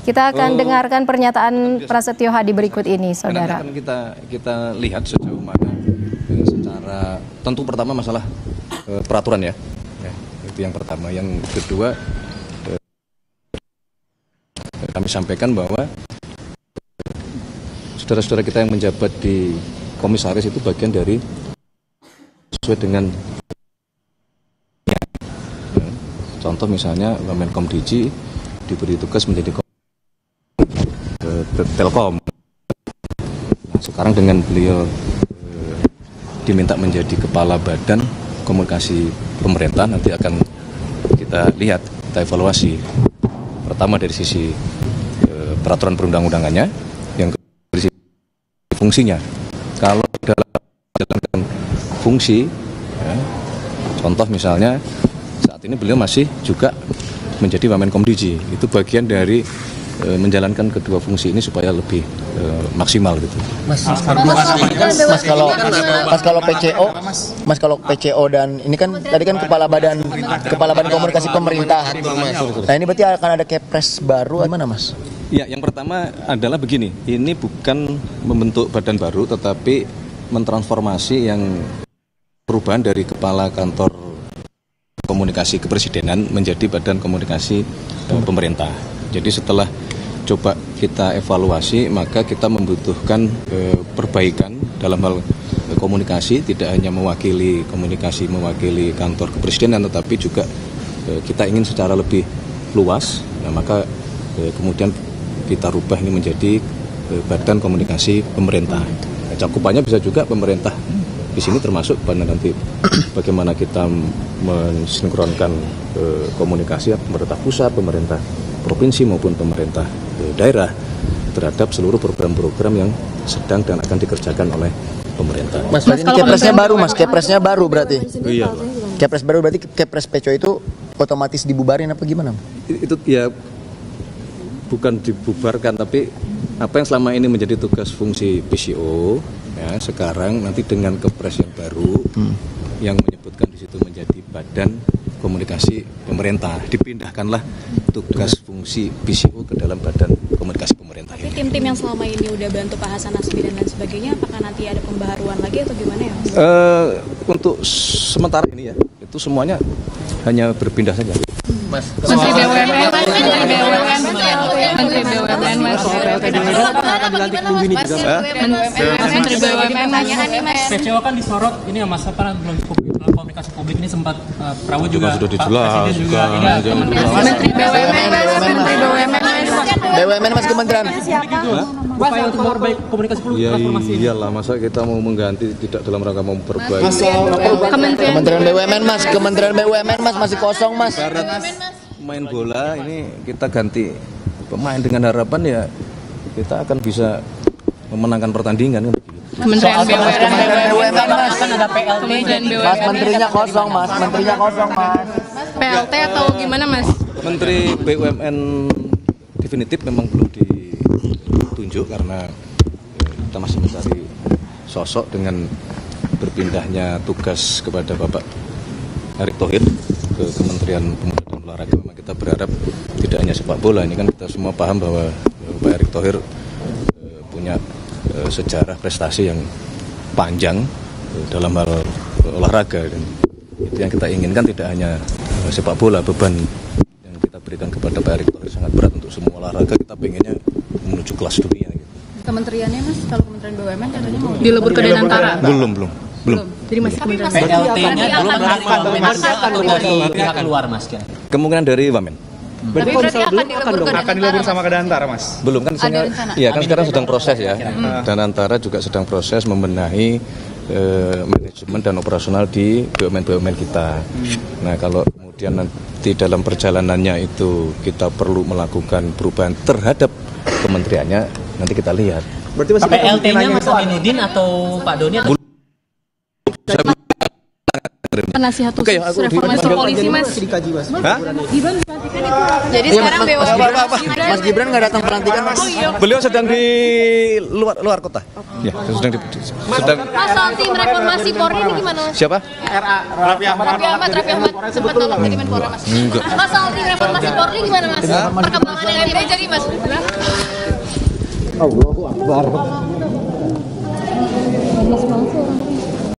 Kita akan dengarkan pernyataan Prasetyo Hadi berikut ini, Saudara. Akan kita lihat sejauh mana secara tentu pertama masalah peraturan ya, itu yang pertama. Yang kedua kami sampaikan bahwa saudara-saudara kita yang menjabat di komisaris itu bagian dari sesuai dengan contoh misalnya Menkom Digi diberi tugas menjadi Telkom. Nah, sekarang dengan beliau diminta menjadi kepala badan komunikasi pemerintah, nanti akan kita lihat, kita evaluasi. Pertama dari sisi peraturan perundang-undangannya, yang kedua dari sisi fungsinya. Kalau dalam menjalankan fungsi, ya, contoh misalnya saat ini beliau masih juga menjadi Wamenkom Digi, itu bagian dari menjalankan kedua fungsi ini supaya lebih maksimal gitu. Mas kalau PCO dan ini kan tadi kan kepala badan komunikasi pemerintah. Nah ini berarti akan ada Kepres baru gimana Mas? Ya, yang pertama adalah begini, ini bukan membentuk badan baru tetapi mentransformasi yang perubahan dari kepala kantor komunikasi kepresidenan menjadi badan komunikasi pemerintah. Jadi setelah coba kita evaluasi, maka kita membutuhkan perbaikan dalam hal komunikasi, tidak hanya mewakili kantor kepresidenan, tetapi juga kita ingin secara lebih luas. Nah, maka kemudian kita rubah ini menjadi badan komunikasi pemerintah. Nah, cakupannya bisa juga pemerintah di sini, termasuk pada nanti bagaimana kita mensinkronkan komunikasi pemerintah pusat, pemerintah provinsi maupun pemerintah daerah terhadap seluruh program-program yang sedang dan akan dikerjakan oleh pemerintah. Mas, ini Kepresnya baru, Mas. Kepresnya baru berarti. Iya. Kepres baru berarti Kepres PCO itu otomatis dibubarin apa gimana? Itu ya bukan dibubarkan, tapi apa yang selama ini menjadi tugas fungsi PCO ya, sekarang nanti dengan Kepres yang baru yang menyebutkan di situ menjadi badan komunikasi pemerintah, dipindahkanlah tugas fungsi PCO ke dalam badan komunikasi pemerintah. Tapi tim-tim yang selama ini udah bantu Pak Hasan Nasbi dan lain sebagainya, apakah nanti ada pembaharuan lagi atau gimana ya? Untuk sementara ini ya, itu semuanya hanya berpindah saja. Mas, Menteri BUMN, Mas. Menteri BUMN, Mas. PCO kan disorot ini ya Mas, apa belum cukup dalam komunikasi publik ini sempat Prabowo juga sudah dijelaskan. Menteri BUMN Mas, Kementerian. Upaya untuk memperbaiki komunikasi publik transformasi. Iyalah, masa kita mau mengganti tidak dalam rangka memperbaiki. Kementerian BUMN Mas, Kementerian BUMN Mas masih kosong Mas. Main bola ini kita ganti pemain dengan harapan ya kita akan bisa memenangkan pertandingan kan. Kementerian BUMN, Mas kan ada PLT dan BUMN. Mas menterinya kosong Mas. PLT atau gimana Mas? Menteri BUMN definitif memang belum ditunjuk karena kita masih mencari sosok. Dengan berpindahnya tugas kepada Bapak Erick Thohir ke Kementerian Pemuda dan Olahraga, memang kita berharap tidak hanya sepak bola, ini kan kita semua paham bahwa Pak Erick Thohir punya sejarah prestasi yang panjang dalam hal olahraga, dan itu yang kita inginkan, tidak hanya sepak bola. Beban yang kita berikan kepada Pak Erick Thohir sangat berat untuk semua olahraga, kita pengennya menuju kelas dunia gitu. Kementeriannya Mas, kalau Kementerian BUMN katanya mau Dilebur ke Danantara? Belum. Jadi masih Kementerian PLT-nya belum akan pihak luar Mas kan? Kemungkinan dari Wamen. Tapi berarti akan dilebur sama ke Danantara Mas? Belum kan, iya kan sekarang sedang proses ya. Danantara juga sedang proses membenahi manajemen dan operasional di BUMN kita. Nah, kalau kemudian nanti dalam perjalanannya itu kita perlu melakukan perubahan terhadap kementeriannya, nanti kita lihat. Berarti masih PLT-nya Mas Aminuddin atau Pak Doni atau penasihat Oke, khusus aku reformasi polisi, Mas. Hah? Jadi sekarang Dewas Apa? Mas Gibran nggak datang pelantikan mas. Beliau sedang di luar kota. Ya, sedang Mas, soal tim reformasi Polri ini gimana, Mas? siapa? Raffi Ahmad sempat nolak tadi Menpora, Mas. Enggak. Mas, soal tim reformasi Polri gimana, Mas? Perkembangan yang jadi, Mas? Allahu Akbar.